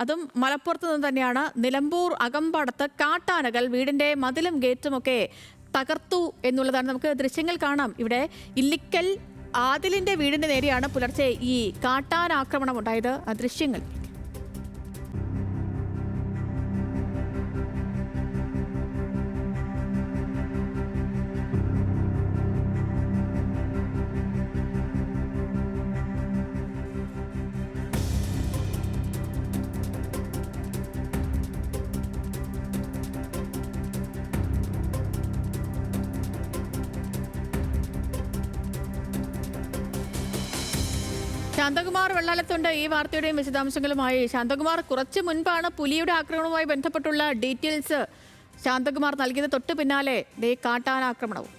അതും മലപ്പുറത്ത് നിന്ന് തന്നെയാണ്. നിലമ്പൂർ അകമ്പടത്ത് കാട്ടാനകൾ വീടിന്റെ മതിലും ഗേറ്റുമൊക്കെ തകർത്തു എന്നുള്ളതാണ്. നമുക്ക് ദൃശ്യങ്ങൾ കാണാം. ഇവിടെ ഇല്ലിക്കൽ ആദിലിന്റെ വീടിന്റെ നേരെയാണ് പുലർച്ചെ ഈ കാട്ടാനാക്രമണം ഉണ്ടായത്. ആ ദൃശ്യങ്ങൾ ശാന്തകുമാർ വെള്ളാലത്തുണ്ട് ഈ വാർത്തയുടെയും വിശദാംശങ്ങളുമായി. ശാന്തകുമാർ, കുറച്ചു മുൻപാണ് പുലിയുടെ ആക്രമണവുമായി ബന്ധപ്പെട്ടുള്ള ഡീറ്റെയിൽസ് ശാന്തകുമാർ നൽകിയത്. തൊട്ട് പിന്നാലെ കാട്ടാനാക്രമണവും.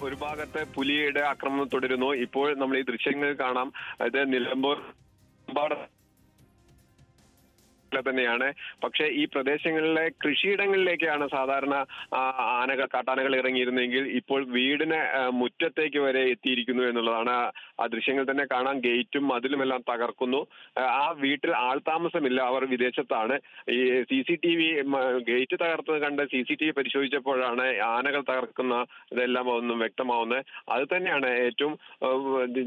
ഒരു ഭാഗത്ത് പുലിയുടെ ആക്രമണം തുടരുന്നു. ഇപ്പോൾ നമ്മൾ ഈ ദൃശ്യങ്ങൾ കാണാം. അത് നിലമ്പൂർ തന്നെയാണ്. പക്ഷേ ഈ പ്രദേശങ്ങളിലെ കൃഷിയിടങ്ങളിലേക്കാണ് സാധാരണ കാട്ടാനകൾ ഇറങ്ങിയിരുന്നെങ്കിൽ ഇപ്പോൾ വീടിന് മുറ്റത്തേക്ക് വരെ എത്തിയിരിക്കുന്നു എന്നുള്ളതാണ്. ആ ദൃശ്യങ്ങൾ തന്നെ കാണാം. ഗേറ്റും മതിലുമെല്ലാം തകർക്കുന്നു. ആ വീട്ടിൽ ആൾതാമസമില്ല, അവർ വിദേശത്താണ്. ഈ CCTV ഗേറ്റ് തകർത്തത് കണ്ട് CCTV പരിശോധിച്ചപ്പോഴാണ് ആനകൾ തകർക്കുന്ന ഇതെല്ലാം ഒന്നും വ്യക്തമാവുന്നത്. അത് തന്നെയാണ് ഏറ്റവും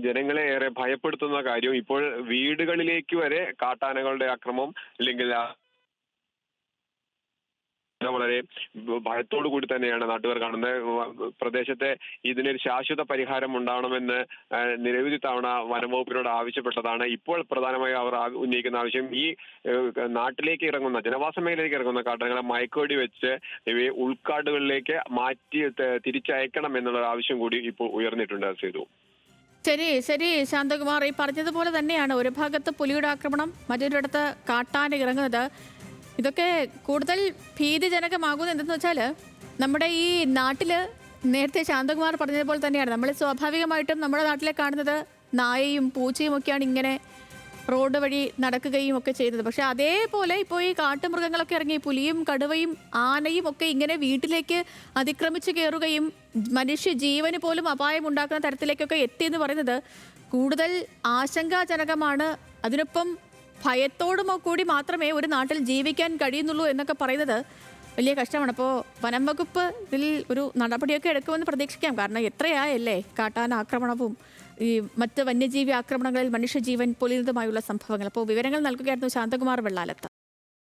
ജനങ്ങളെ ഏറെ ഭയപ്പെടുത്തുന്ന കാര്യം. ഇപ്പോൾ വീടുകളിലേക്ക് വരെ കാട്ടാനകളുടെ ആക്രമം അല്ലെങ്കിൽ വളരെ ഭയത്തോടു കൂടി തന്നെയാണ് നാട്ടുകാർ കാണുന്നത്. പ്രദേശത്തെ ഇതിനൊരു ശാശ്വത പരിഹാരം ഉണ്ടാവണമെന്ന് നിരവധി തവണ വനംവകുപ്പിനോട് ആവശ്യപ്പെട്ടതാണ്. ഇപ്പോൾ പ്രധാനമായും അവർ ഉന്നയിക്കുന്ന ആവശ്യം ഈ നാട്ടിലേക്ക് ഇറങ്ങുന്ന ജനവാസ മേഖലയിലേക്ക് ഇറങ്ങുന്ന കാട്ടാനകളെ മയക്കുവെടി വെച്ച് ഇവയെ ഉൾക്കാടുകളിലേക്ക് മാറ്റി തിരിച്ചയക്കണം എന്നുള്ള ആവശ്യം കൂടി ഇപ്പോൾ ഉയർന്നിട്ടുണ്ട്. സേതു, ശരി ശാന്തകുമാർ, ഈ പറഞ്ഞതുപോലെ തന്നെയാണ്. ഒരു ഭാഗത്ത് പുലിയുടെ ആക്രമണം, മറ്റൊരിടത്ത് കാട്ടാന ഇറങ്ങുന്നത്. ഇതൊക്കെ കൂടുതൽ ഭീതിജനകമാകുന്നത് എന്തെന്ന് വെച്ചാൽ, നമ്മുടെ ഈ നാട്ടിൽ നേരത്തെ ശാന്തകുമാർ പറഞ്ഞതുപോലെ തന്നെയാണ്. നമ്മൾ സ്വാഭാവികമായിട്ടും നമ്മുടെ നാട്ടിലെ കാണുന്നത് നായയും പൂച്ചയും ഒക്കെയാണ് ഇങ്ങനെ റോഡ് വഴി നടക്കുകയും ഒക്കെ ചെയ്തത്. പക്ഷെ അതേപോലെ ഇപ്പോൾ ഈ കാട്ടുമൃഗങ്ങളൊക്കെ ഇറങ്ങി പുലിയും കടുവയും ആനയും ഒക്കെ ഇങ്ങനെ വീട്ടിലേക്ക് അതിക്രമിച്ച് കയറുകയും മനുഷ്യ ജീവന് പോലും അപായം ഉണ്ടാക്കുന്ന തരത്തിലേക്കൊക്കെ എത്തിയെന്ന് പറയുന്നത് കൂടുതൽ ആശങ്കാജനകമാണ്. അതിനൊപ്പം ഭയത്തോടും കൂടി മാത്രമേ ഒരു നാട്ടിൽ ജീവിക്കാൻ കഴിയുന്നുള്ളൂ എന്നൊക്കെ പറയുന്നത് വലിയ കഷ്ടമാണ്. അപ്പോൾ വനം വകുപ്പ് ഇതിൽ ഒരു നടപടിയൊക്കെ എടുക്കുമെന്ന് പ്രതീക്ഷിക്കാം. കാരണം എത്രയായല്ലേ കാട്ടാന ആക്രമണവും ഈ മറ്റ് വന്യജീവി ആക്രമണങ്ങളിൽ മനുഷ്യജീവൻ പൊലിയുന്നതുമായുള്ള സംഭവങ്ങൾ. അപ്പോൾ വിവരങ്ങൾ നൽകുകയായിരുന്നു ശാന്തകുമാർ വെള്ളാലത്ത്.